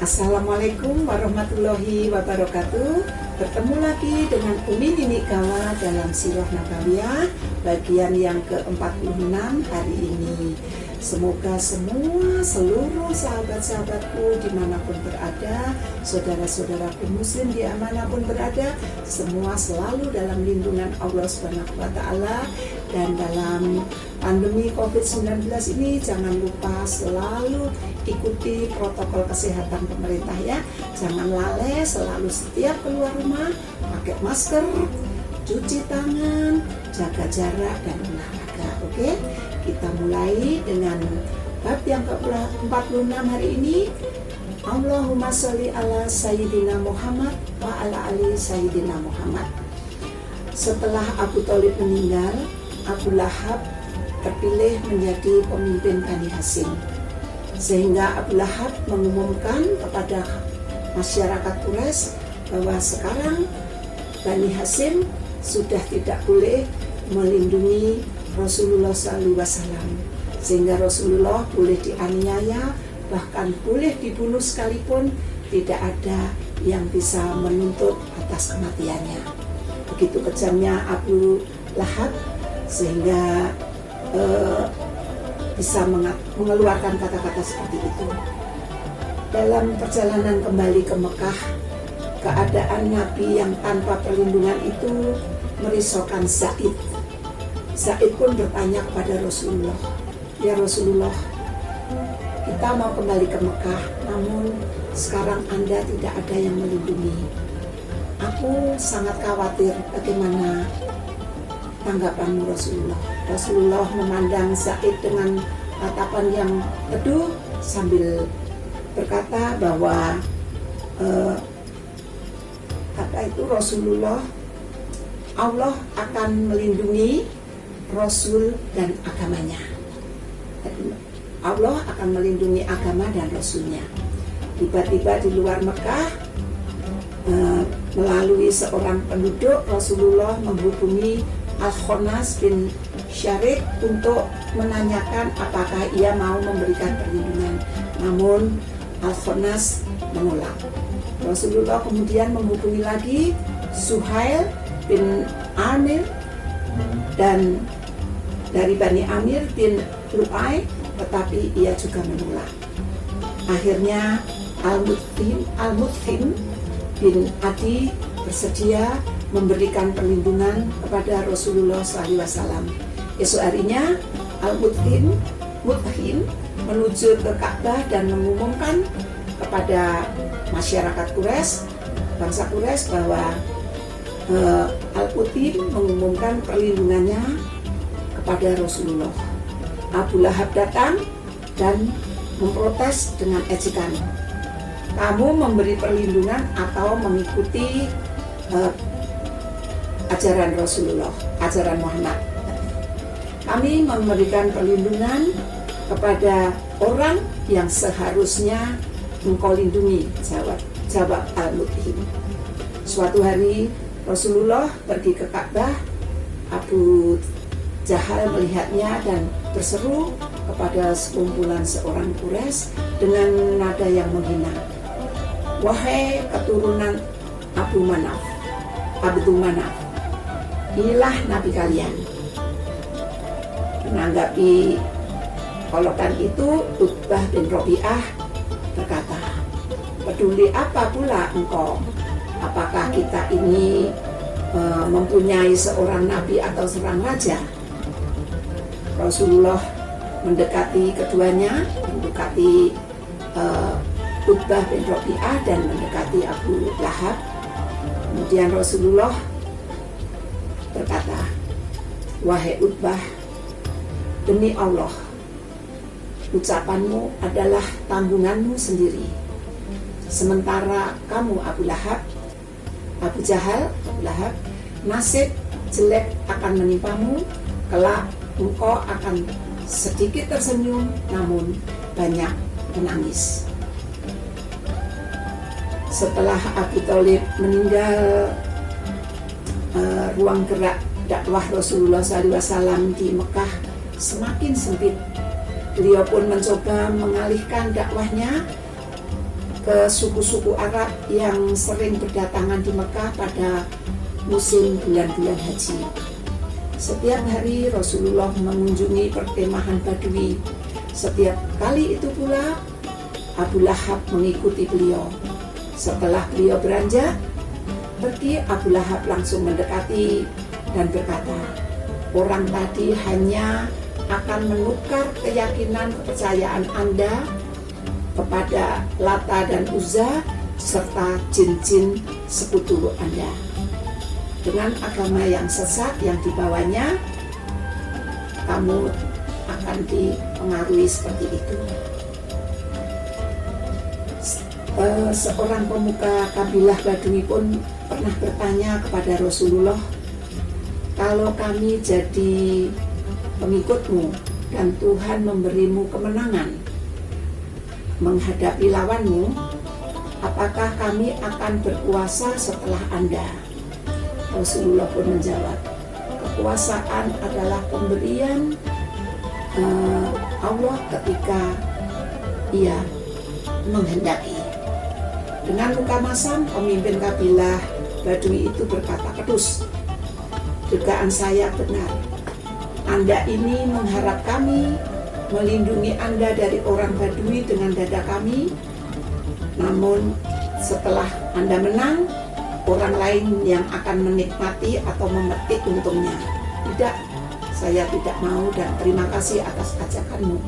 Assalamualaikum warahmatullahi wabarakatuh. Bertemu lagi dengan Umi Nini Kawa dalam Sirah Nabawiyah bagian yang ke-46 hari ini. Semoga seluruh sahabat-sahabatku dimanapun berada, saudara-saudaraku muslim dimanapun berada, semua selalu dalam lindungan Allah SWT. Dan dalam pandemi COVID-19 ini jangan lupa selalu ikuti protokol kesehatan pemerintah ya. Jangan lalai, selalu setiap keluar rumah pakai masker, cuci tangan, jaga jarak dan olahraga. Oke? Kita mulai dengan bab yang ke-46 hari ini. Allahumma sholli ala Sayyidina Muhammad wa ala ali Sayyidina Muhammad. Setelah Abu Thalib meninggal, Abu Lahab terpilih menjadi pemimpin Bani Hashim. Sehingga Abu Lahab mengumumkan kepada masyarakat Quraisy bahwa sekarang Bani Hashim sudah tidak boleh melindungi Rasulullah SAW, sehingga Rasulullah boleh dianiaya, bahkan boleh dibunuh sekalipun, tidak ada yang bisa menuntut atas kematiannya. Begitu kejamnya Abu Lahab sehingga bisa mengeluarkan kata-kata seperti itu. Dalam perjalanan kembali ke Mekah, keadaan Nabi yang tanpa perlindungan itu merisaukan Zaid. Zaid pun bertanya kepada Rasulullah, "Ya Rasulullah, kita mau kembali ke Mekah, namun sekarang Anda tidak ada yang melindungi. Aku sangat khawatir, bagaimana tanggapanmu Rasulullah?" Rasulullah memandang Zaid dengan tatapan yang teduh sambil berkata bahwa Rasulullah, Allah akan melindungi Rasul dan agamanya. Allah akan melindungi agama dan Rasulnya. Tiba-tiba di luar Mekah, melalui seorang penduduk, Rasulullah menghubungi Al-Khonas bin Syarik untuk menanyakan apakah ia mau memberikan perlindungan. Namun Al-Khonas menolak. Rasulullah kemudian menghubungi lagi Suhail bin Amir dan dari Bani Amir bin Lu'ay, tetapi ia juga menolak. Akhirnya Al-Mutfim bin Adi bersedia memberikan perlindungan kepada Rasulullah SAW. Esok harinya Al-Mutfim menuju ke Ka'bah dan mengumumkan kepada masyarakat Quraisy, bangsa Quraisy, bahwa Al-Mutfim mengumumkan perlindungannya kepada Rasulullah. Abu Lahab datang dan memprotes dengan ejekan, "Kamu memberi perlindungan atau mengikuti ajaran Rasulullah, ajaran Muhammad? Kami memberikan perlindungan kepada orang yang seharusnya engkau lindungi," jawab Al-Mutfim. Suatu hari Rasulullah pergi ke Ka'bah. Abu Jahal melihatnya dan berseru kepada sekumpulan seorang Quraisy dengan nada yang menghina, "Wahai keturunan Abdul Manaf, inilah Nabi kalian." Menanggapi kolokan itu, Utbah bin Rabi'ah berkata, "Peduli apa pula engkau? Apakah kita ini mempunyai seorang nabi atau seorang raja?" Rasulullah mendekati keduanya, mendekati Utbah bin Rabi'ah dan mendekati Abu Lahab. Kemudian Rasulullah berkata, "Wahai Utbah, demi Allah, ucapanmu adalah tanggunganmu sendiri. Sementara kamu Abu Jahal, nasib jelek akan menimpamu. Kelak engkau akan sedikit tersenyum, namun banyak menangis." Setelah Abu Thalib meninggal, ruang gerak dakwah Rasulullah SAW di Mekah semakin sempit. Beliau pun mencoba mengalihkan dakwahnya ke suku-suku Arab yang sering berdatangan di Mekah pada musim bulan-bulan haji. Setiap hari Rasulullah mengunjungi perkemahan Badui. Setiap kali itu pula Abu Lahab mengikuti beliau. Setelah beliau beranjak pergi, Abu Lahab langsung mendekati dan berkata, "Orang tadi hanya akan menukar keyakinan kepercayaan Anda kepada Lata dan Uzza serta jin-jin sekutu Anda. Dengan agama yang sesat yang dibawanya, kamu akan dipengaruhi seperti itu." Seorang pemuka kabilah Badui pun pernah bertanya kepada Rasulullah, "Kalau kami jadi pengikutmu dan Tuhan memberimu kemenangan menghadapi lawanmu, apakah kami akan berkuasa setelah Anda?" Rasulullah pun menjawab, "Kekuasaan adalah pemberian Allah ketika Ia menghendaki." Dengan muka masam, pemimpin kabilah Badui itu berkata, "Pedus, dugaan saya benar. Anda ini mengharap kami melindungi Anda dari orang Badui dengan dada kami. Namun setelah Anda menang, orang lain yang akan menikmati atau memetik untungnya. Tidak, saya tidak mau dan terima kasih atas ajakanmu."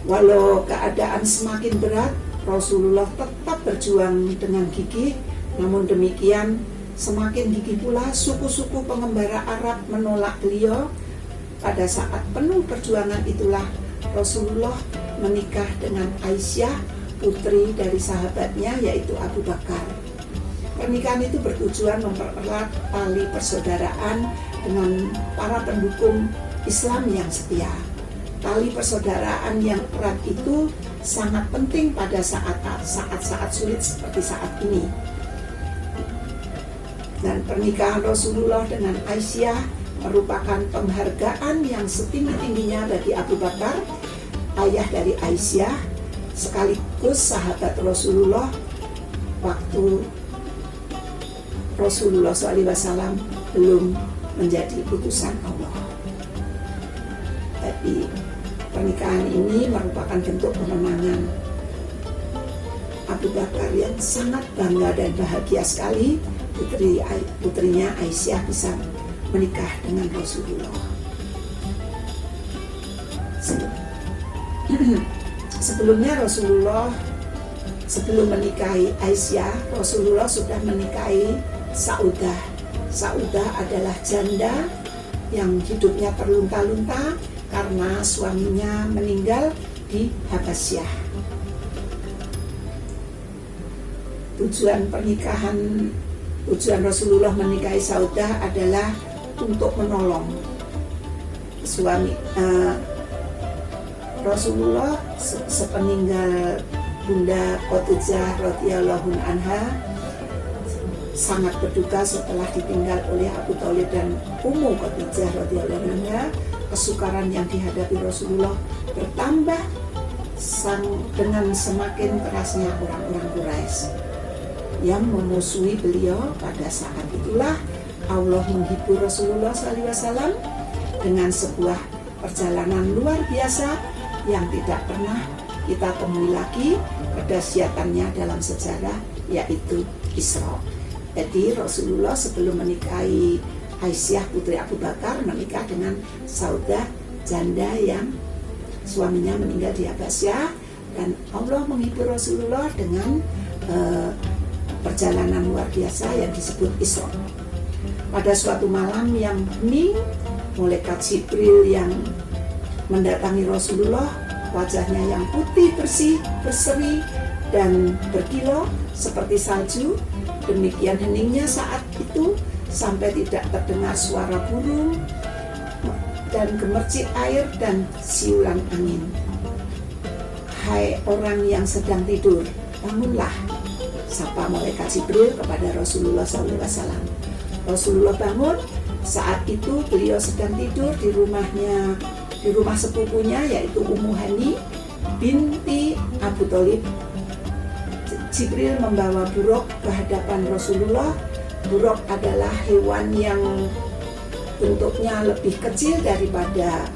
Walau keadaan semakin berat, Rasulullah tetap berjuang dengan gigih. Namun demikian, semakin gigih pula suku-suku pengembara Arab menolak beliau. Pada saat penuh perjuangan itulah Rasulullah menikah dengan Aisyah, putri dari sahabatnya yaitu Abu Bakar. Pernikahan itu bertujuan mempererat tali persaudaraan dengan para pendukung Islam yang setia. Tali persaudaraan yang erat itu sangat penting pada saat-saat sulit seperti saat ini. Dan pernikahan Rasulullah dengan Aisyah merupakan penghargaan yang setinggi-tingginya bagi Abu Bakar, ayah dari Aisyah, sekaligus sahabat Rasulullah waktu Rasulullah SAW belum menjadi utusan Allah. Tapi pernikahan ini merupakan bentuk kemenangan Abu Bakar yang sangat bangga dan bahagia sekali putrinya Aisyah bisa menikah dengan Rasulullah. Sebelumnya sebelum menikahi Aisyah, Rasulullah sudah menikahi Saudah. Saudah adalah janda yang hidupnya terlunta-lunta karena suaminya meninggal di Habasyah. Tujuan Rasulullah menikahi Saudah adalah untuk menolong suami Rasulullah sepeninggal Bunda Khadijah radhiyallahu anha sangat berduka setelah ditinggal oleh Abu Thalib dan Ummu Khadijah radhiyallahu anha. Kesukaran yang dihadapi Rasulullah bertambah dengan semakin kerasnya orang-orang Quraisy yang memusuhi beliau. Pada saat itulah Allah menghibur Rasulullah SAW dengan sebuah perjalanan luar biasa yang tidak pernah kita temui lagi kedahsyatannya dalam sejarah, yaitu Isra. Jadi Rasulullah sebelum menikahi Aisyah putri Abu Bakar menikah dengan Saudah, janda yang suaminya meninggal di Habasyah, dan Allah menghibur Rasulullah dengan perjalanan luar biasa yang disebut Isra. Pada suatu malam yang hening, malaikat Jibril yang mendatangi Rasulullah, wajahnya yang putih bersih, berseri dan berkilau seperti salju. Demikian heningnya saat itu sampai tidak terdengar suara burung dan gemercik air dan siulan angin. "Hai orang yang sedang tidur, bangunlah," sapa malaikat Jibril kepada Rasulullah SAW. Rasulullah bangun. Saat itu beliau sedang tidur di rumah sepupunya yaitu Ummu Hani binti Abu Thalib, Jibril membawa buruk ke hadapan Rasulullah. Buruk adalah hewan yang bentuknya lebih kecil daripada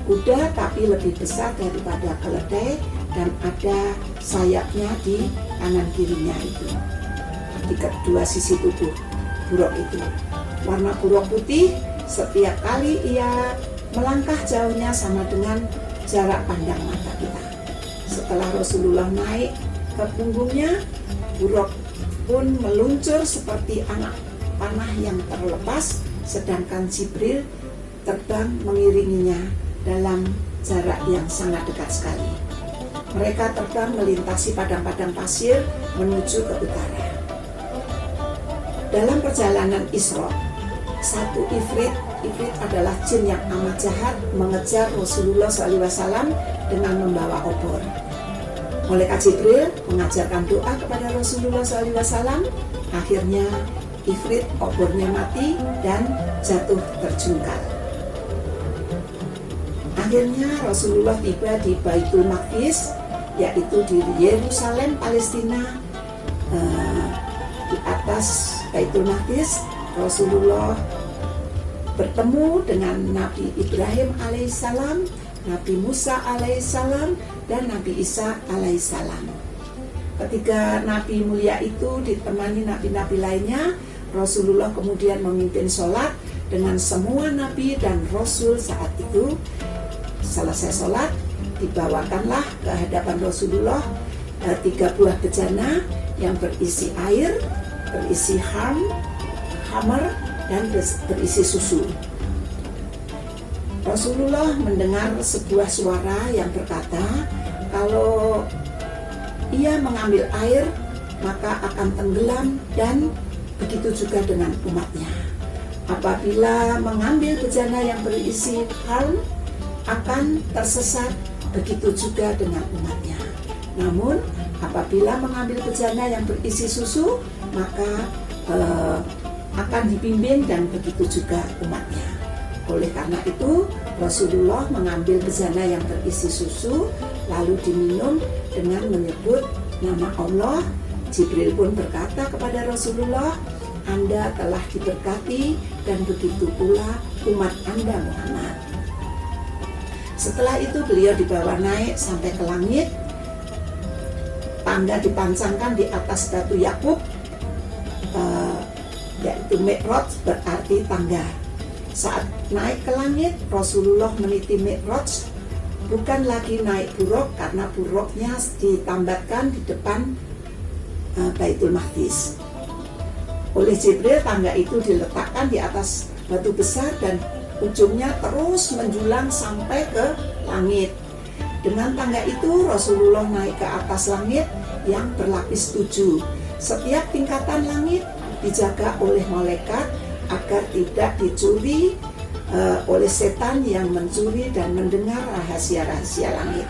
kuda tapi lebih besar daripada keledai, dan ada sayapnya di kanan kirinya itu, di kedua sisi tubuh buruk itu. Warna buruk putih, setiap kali ia melangkah jauhnya sama dengan jarak pandang mata kita. Setelah Rasulullah naik ke punggungnya, buruk pun meluncur seperti anak panah yang terlepas, sedangkan Jibril terbang mengiringinya dalam jarak yang sangat dekat sekali. Mereka terbang melintasi padang-padang pasir menuju ke utara. Dalam perjalanan Isra, satu ifrit adalah jin yang amat jahat, mengejar Rasulullah SAW dengan membawa obor. Malaikat Jibril mengajarkan doa kepada Rasulullah SAW. Akhirnya ifrit obornya mati dan jatuh terjungkal. Akhirnya Rasulullah tiba di Baitul Maqdis, yaitu di Yerusalem, Palestina. Di atas Baitul Maqdis, Rasulullah bertemu dengan Nabi Ibrahim alaihissalam, Nabi Musa alaihissalam, dan Nabi Isa alaihissalam. Ketiga nabi mulia itu ditemani nabi-nabi lainnya. Rasulullah kemudian memimpin sholat dengan semua nabi dan rasul saat itu. Selesai sholat, dibawakanlah ke hadapan Rasulullah 3 buah bejana yang berisi air, berisi hammer, dan berisi susu. Rasulullah mendengar sebuah suara yang berkata, kalau ia mengambil air maka akan tenggelam, dan begitu juga dengan umatnya. Apabila mengambil bejana yang berisi halm akan tersesat, begitu juga dengan umatnya. Namun apabila mengambil bejana yang berisi susu maka akan dibimbing, dan begitu juga umatnya. Oleh karena itu Rasulullah mengambil bejana yang berisi susu lalu diminum dengan menyebut nama Allah. Jibril pun berkata kepada Rasulullah, Anda telah diberkati, dan begitu pula umat Anda Muhammad. Setelah itu beliau dibawa naik sampai ke langit. Tangga dipancangkan di atas batu Yakub, yaitu Mi'raj, berarti tangga. Saat naik ke langit, Rasulullah meniti Mi'raj, bukan lagi naik buruk karena buruknya ditambatkan di depan Baitul Maqdis. Oleh Jibril, tangga itu diletakkan di atas batu besar dan ujungnya terus menjulang sampai ke langit. Dengan tangga itu Rasulullah naik ke atas langit yang berlapis 7. Setiap tingkatan langit dijaga oleh malaikat agar tidak dicuri oleh setan yang mencuri dan mendengar rahasia-rahasia langit.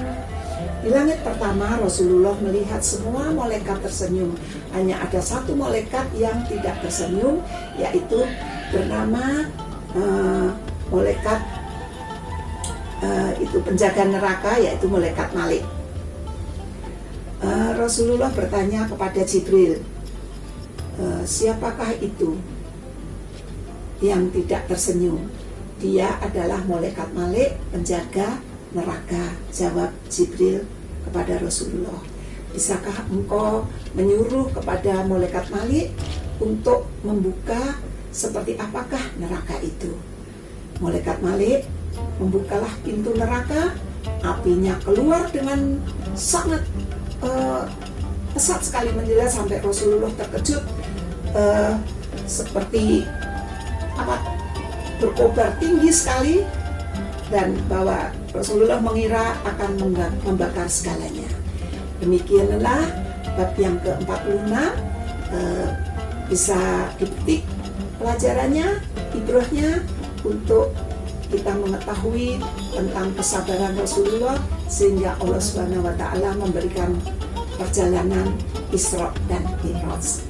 Di langit pertama Rasulullah melihat semua malaikat tersenyum. Hanya ada satu malaikat yang tidak tersenyum, yaitu bernama malaikat itu penjaga neraka, yaitu malaikat Malik. Rasulullah bertanya kepada Jibril, siapakah itu yang tidak tersenyum? Dia adalah malaikat Malik, penjaga neraka. Jawab Jibril kepada Rasulullah, bisakah engkau menyuruh kepada malaikat Malik untuk membuka seperti apakah neraka itu? Malaikat Malik membukalah pintu neraka, apinya keluar dengan sangat pesat sekali menjelat sampai Rasulullah terkejut, seperti berkobar tinggi sekali, dan bahwa Rasulullah mengira akan membakar segalanya. Demikianlah bab yang ke-46 bisa dipetik pelajarannya, ibrahnya, untuk kita mengetahui tentang kesabaran Rasulullah, sehingga Allah SWT memberikan perjalanan Isra dan Mi'raj.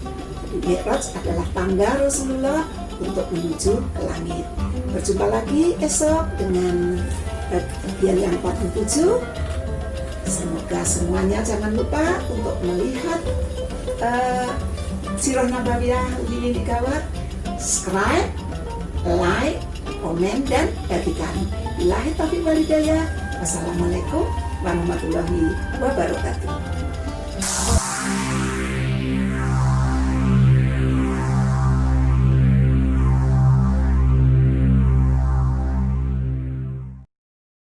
Mi'raj adalah tangga Rasulullah untuk menuju ke langit. Berjumpa lagi esok dengan bagian yang 47. Semoga semuanya jangan lupa untuk melihat Sirah Nabawiyah Umi Nini Gawat, subscribe, like, komen, dan bagikan. Billahi taufiq wal hidayah. Wassalamualaikum warahmatullahi wabarakatuh.